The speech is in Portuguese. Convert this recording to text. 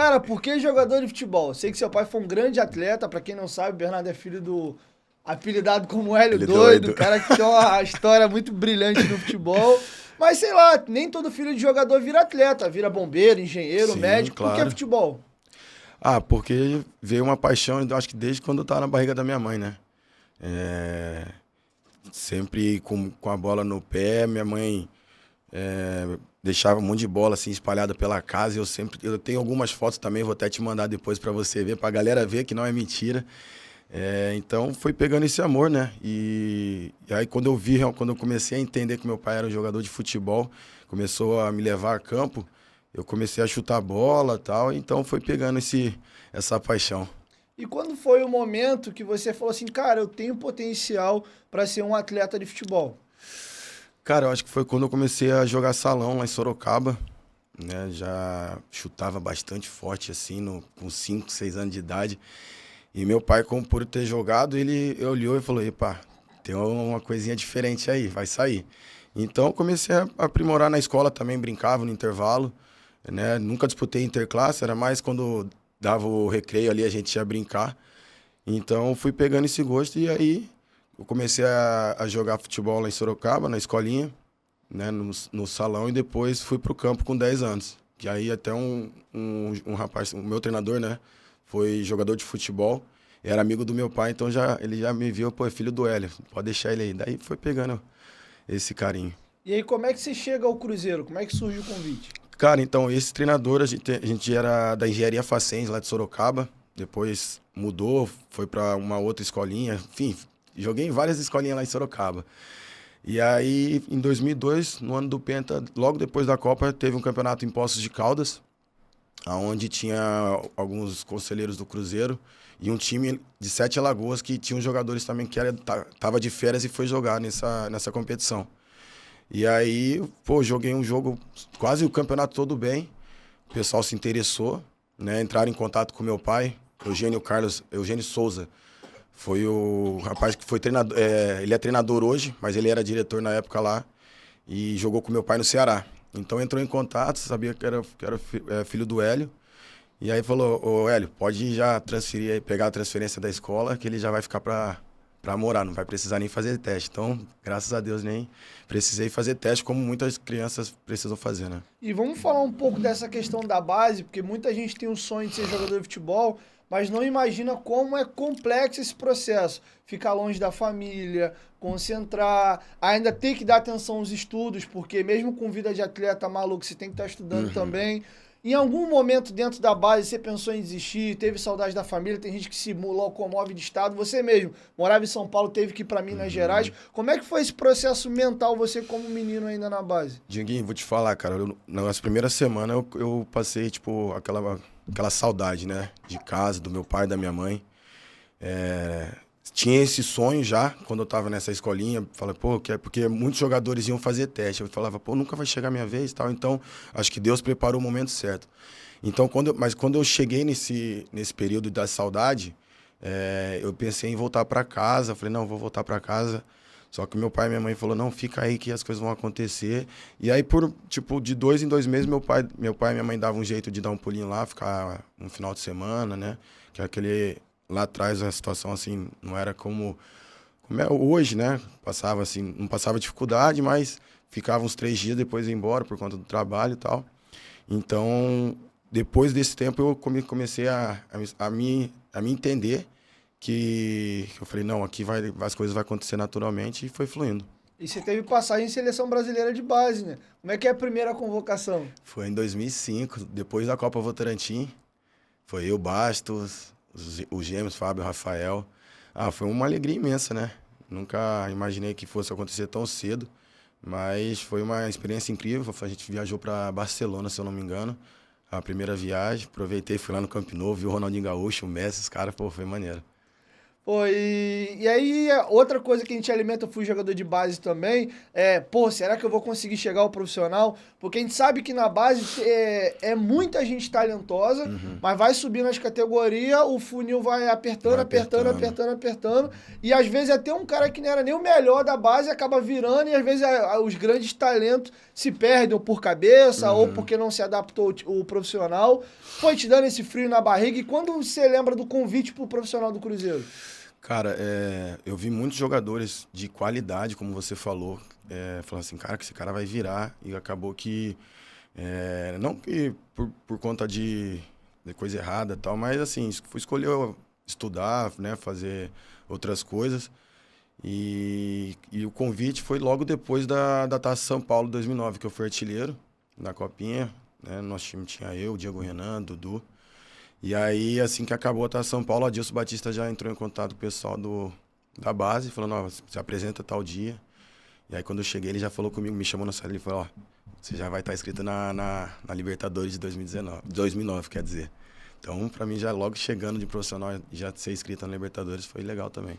Cara, por que jogador de futebol? Sei que seu pai foi um grande atleta, pra quem não sabe, o Bernardo é filho do apelidado como Hélio Ele Doido, doido. cara que tem uma história muito brilhante no futebol. Mas sei lá, nem todo filho de jogador vira atleta, vira bombeiro, engenheiro, Sim, médico. Por que claro. futebol? Ah, porque veio uma paixão, eu acho que desde quando eu tava na barriga da minha mãe, né? É, sempre com a bola no pé, minha mãe deixava um monte de bola assim espalhada pela casa. Eu tenho algumas fotos também, vou até te mandar depois pra você ver, pra galera ver que não é mentira. Então foi pegando esse amor, né? E aí quando eu comecei a entender que meu pai era um jogador de futebol, começou a me levar a campo, eu comecei a chutar bola e tal, então foi pegando essa paixão. E quando foi o momento que você falou assim, cara, eu tenho potencial pra ser um atleta de futebol? Cara, eu acho que foi quando eu comecei a jogar salão lá em Sorocaba, né? Já chutava bastante forte assim, com 5, 6 anos de idade. E meu pai, como por ter jogado, ele olhou e falou: "Epa, tem uma coisinha diferente aí, vai sair." Então eu comecei a aprimorar na escola também, brincava no intervalo, né? Nunca disputei interclasse, era mais quando dava o recreio ali a gente ia brincar. Então fui pegando esse gosto e aí eu comecei a jogar futebol lá em Sorocaba, na escolinha, né? No salão, e depois fui pro campo com 10 anos. Que aí até um rapaz, o meu treinador, né? Foi jogador de futebol, era amigo do meu pai, então ele já me viu, pô, é filho do Hélio, pode deixar ele aí. Daí foi pegando esse carinho. E aí, como é que você chega ao Cruzeiro? Como é que surge o convite? Cara, então, esse treinador, a gente era da Engenharia Facens, lá de Sorocaba. Depois mudou, foi para uma outra escolinha. Enfim, joguei em várias escolinhas lá em Sorocaba. E aí, em 2002, no ano do Penta, logo depois da Copa, teve um campeonato em Poços de Caldas, onde tinha alguns conselheiros do Cruzeiro e um time de Sete Alagoas que tinha uns jogadores também que tava de férias e foi jogar nessa competição. E aí, pô, joguei um jogo, quase o campeonato todo bem. O pessoal se interessou, né? Entraram em contato com meu pai, Eugênio Souza. Foi o rapaz que foi treinador. Ele é treinador hoje, mas ele era diretor na época lá. E jogou com meu pai no Ceará. Então entrou em contato, sabia que era filho do Hélio. E aí falou: "Ô Hélio, pode já transferir aí, pegar a transferência da escola, que ele já vai ficar pra morar, não vai precisar nem fazer teste." Então, graças a Deus, nem precisei fazer teste, como muitas crianças precisam fazer, né? E vamos falar um pouco dessa questão da base, porque muita gente tem o sonho de ser jogador de futebol, mas não imagina como é complexo esse processo. Ficar longe da família, concentrar, ainda ter que dar atenção aos estudos, porque mesmo com vida de atleta maluco, você tem que estar estudando Uhum. também. Em algum momento dentro da base você pensou em desistir, teve saudade da família, tem gente que se locomove de estado, você mesmo morava em São Paulo, teve que ir para Minas Gerais. Uhum. Como é que foi esse processo mental, você como menino ainda na base? Dinguinho, vou te falar, cara, nas primeiras semanas eu passei, tipo, aquela saudade, né? De casa, do meu pai, da minha mãe. É, Tinha esse sonho já, quando eu tava nessa escolinha, falei, pô, porque muitos jogadores iam fazer teste. Eu falava, pô, nunca vai chegar a minha vez e tal. Então, acho que Deus preparou o momento certo. Então, mas quando eu cheguei nesse período da saudade, eu pensei em voltar para casa. Falei, não, vou voltar para casa. Só que meu pai e minha mãe falou, não, fica aí que as coisas vão acontecer. E aí, tipo, de 2 em 2 meses, meu pai e minha mãe davam um jeito de dar um pulinho lá, ficar um final de semana, né? Que é aquele... Lá atrás a situação, assim, não era como é hoje, né? Passava, assim, não passava dificuldade, mas ficava uns 3 dias, depois ia embora por conta do trabalho e tal. Então, depois desse tempo, eu comecei a me entender que eu falei, não, aqui as coisas vão acontecer naturalmente, e foi fluindo. E você teve passagem em seleção brasileira de base, né? Como é que é a primeira convocação? Foi em 2005, depois da Copa Votorantim. Foi eu, Bastos, os gêmeos, Fábio, Rafael. Ah, foi uma alegria imensa, né? Nunca imaginei que fosse acontecer tão cedo, mas foi uma experiência incrível. A gente viajou para Barcelona, se eu não me engano, a primeira viagem. Aproveitei, fui lá no Camp Nou, vi o Ronaldinho Gaúcho, o Messi, os caras, pô, foi maneiro. Pô, e aí, outra coisa que a gente alimenta, eu fui jogador de base também, será que eu vou conseguir chegar ao profissional? Porque a gente sabe que na base é muita gente talentosa, mas vai subindo as categorias, o funil vai apertando, Vai apertando, apertando. apertando, apertando, e às vezes até um cara que não era nem o melhor da base acaba virando, e às vezes os grandes talentos se perdem ou por cabeça, ou porque não se adaptou o profissional. Foi te dando esse frio na barriga, e quando você lembra do convite pro profissional do Cruzeiro? Cara, eu vi muitos jogadores de qualidade, como você falou, falando assim, cara, que esse cara vai virar. E acabou que, não que por conta de coisa errada e tal, mas assim, fui escolher estudar, né, fazer outras coisas. E o convite foi logo depois da Taça São Paulo 2009, que eu fui artilheiro na Copinha, né? Nosso time tinha eu, Diego Renan, Dudu. E aí, assim que acabou a Taça São Paulo, o Adilson Batista já entrou em contato com o pessoal da base, falando, ó, se apresenta tal dia. E aí, quando eu cheguei, ele já falou comigo, me chamou na sala e falou, ó, você já vai estar inscrito na Libertadores de 2009, quer dizer. Então, pra mim, já logo chegando de profissional, já ser inscrito na Libertadores foi legal também.